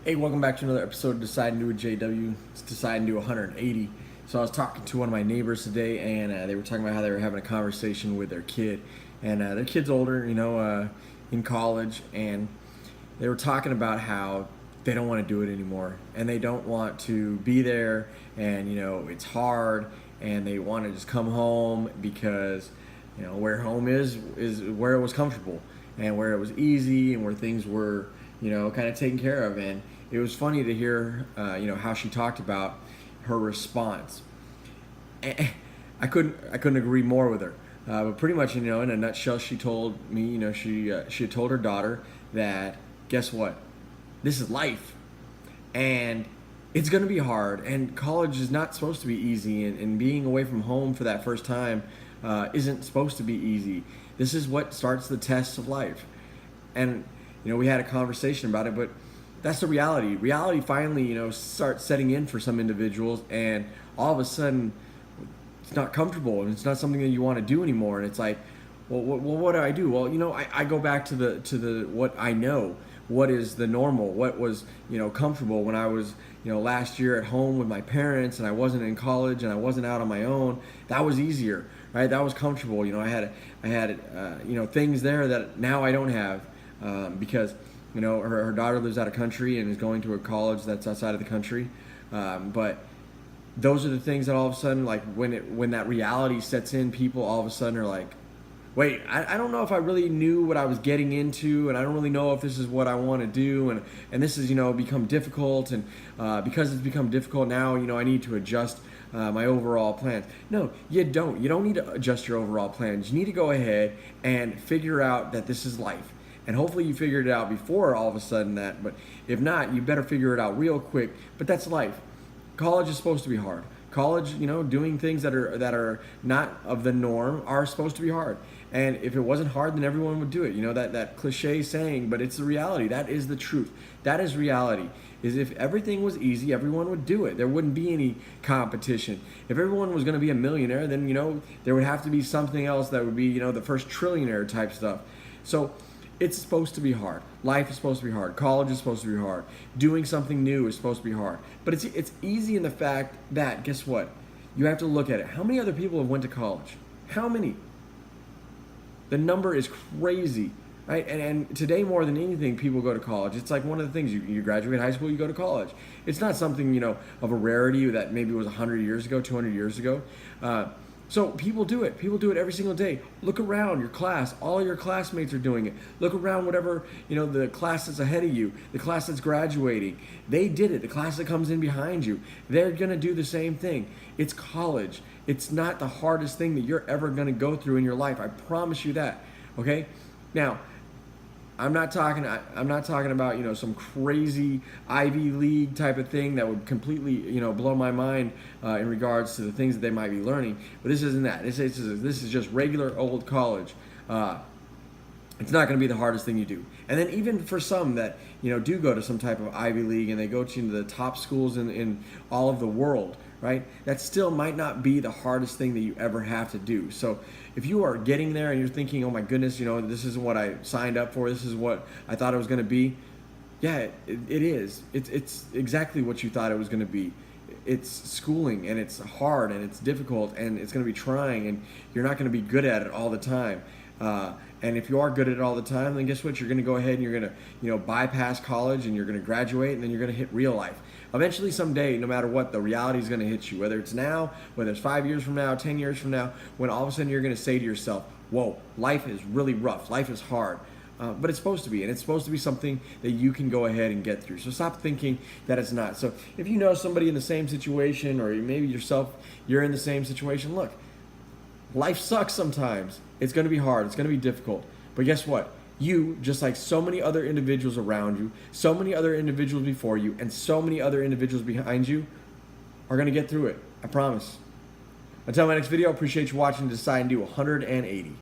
Hey, welcome back to another episode of Decide and Do a JW. It's Decide and Do 180. So I was talking to one of my neighbors today, and they were talking about how they were having a conversation with their kid. And their kid's older, in college, and they were talking about how they don't want to do it anymore. And they don't want to be there, and, it's hard, and they want to just come home because, where home is where it was comfortable, and where it was easy, and where things were, kind of taken care of. And it was funny to hear, how she talked about her response. I couldn't agree more with her. But pretty much, in a nutshell, she told me, she had told her daughter that, guess what? This is life, and it's going to be hard. And college is not supposed to be easy, and being away from home for that first time isn't supposed to be easy. This is what starts the test of life. And we had a conversation about it, but that's the reality. Reality finally, starts setting in for some individuals, and all of a sudden, it's not comfortable, and it's not something that you want to do anymore. And it's like, well, what do I do? Well, I go back to the what I know. What is the normal? What was comfortable when I was last year at home with my parents, and I wasn't in college, and I wasn't out on my own. That was easier, right? That was comfortable. I had things there that now I don't have because. Her daughter lives out of country and is going to a college that's outside of the country. But those are the things that all of a sudden, like when that reality sets in, people all of a sudden are like, wait, I don't know if I really knew what I was getting into, and I don't really know if this is what I want to do, and this has become difficult, and because it's become difficult now, I need to adjust my overall plans. No, you don't. You don't need to adjust your overall plans. You need to go ahead and figure out that this is life. And hopefully you figured it out before all of a sudden that, but if not, you better figure it out real quick. But that's life. College is supposed to be hard. College, doing things that are not of the norm are supposed to be hard. And if it wasn't hard, then everyone would do it. That cliche saying, but it's the reality. That is the truth. That is reality. Is if everything was easy, everyone would do it. There wouldn't be any competition. If everyone was going to be a millionaire, then, there would have to be something else that would be, the first trillionaire type stuff. So, it's supposed to be hard. Life is supposed to be hard. College is supposed to be hard. Doing something new is supposed to be hard. But it's easy in the fact that, guess what? You have to look at it. How many other people have went to college? How many? The number is crazy, right? And today more than anything, people go to college. It's like one of the things, you graduate high school, you go to college. It's not something, of a rarity that maybe was 100 years ago, 200 years ago. So people do it. People do it every single day. Look around your class. All your classmates are doing it. Look around whatever, the class that's ahead of you, the class that's graduating. They did it. The class that comes in behind you, they're going to do the same thing. It's college. It's not the hardest thing that you're ever going to go through in your life. I promise you that. Okay? Now, I'm not talking about, some crazy Ivy League type of thing that would completely, blow my mind in regards to the things that they might be learning. But this isn't that. This is just regular old college. It's not going to be the hardest thing you do. And then even for some that, do go to some type of Ivy League and they go to the top schools in all of the world, right? That still might not be the hardest thing that you ever have to do. So if you are getting there and you're thinking, oh my goodness, this isn't what I signed up for, this is what I thought it was going to be. Yeah, it is. It's exactly what you thought it was going to be. It's schooling, and it's hard, and it's difficult, and it's going to be trying, and you're not going to be good at it all the time. And if you are good at it all the time, then guess what? You're going to go ahead and you're going to, bypass college, and you're going to graduate, and then you're going to hit real life. Eventually, someday, no matter what, the reality is going to hit you. Whether it's now, whether it's 5 years from now, 10 years from now, when all of a sudden you're going to say to yourself, whoa, life is really rough. Life is hard. But it's supposed to be, and it's supposed to be something that you can go ahead and get through. So stop thinking that it's not. So if you know somebody in the same situation, or maybe yourself, you're in the same situation, look, life sucks sometimes. It's going to be hard. It's going to be difficult. But guess what? You, just like so many other individuals around you, so many other individuals before you, and so many other individuals behind you, are going to get through it. I promise. Until my next video, I appreciate you watching Decide and Do 180.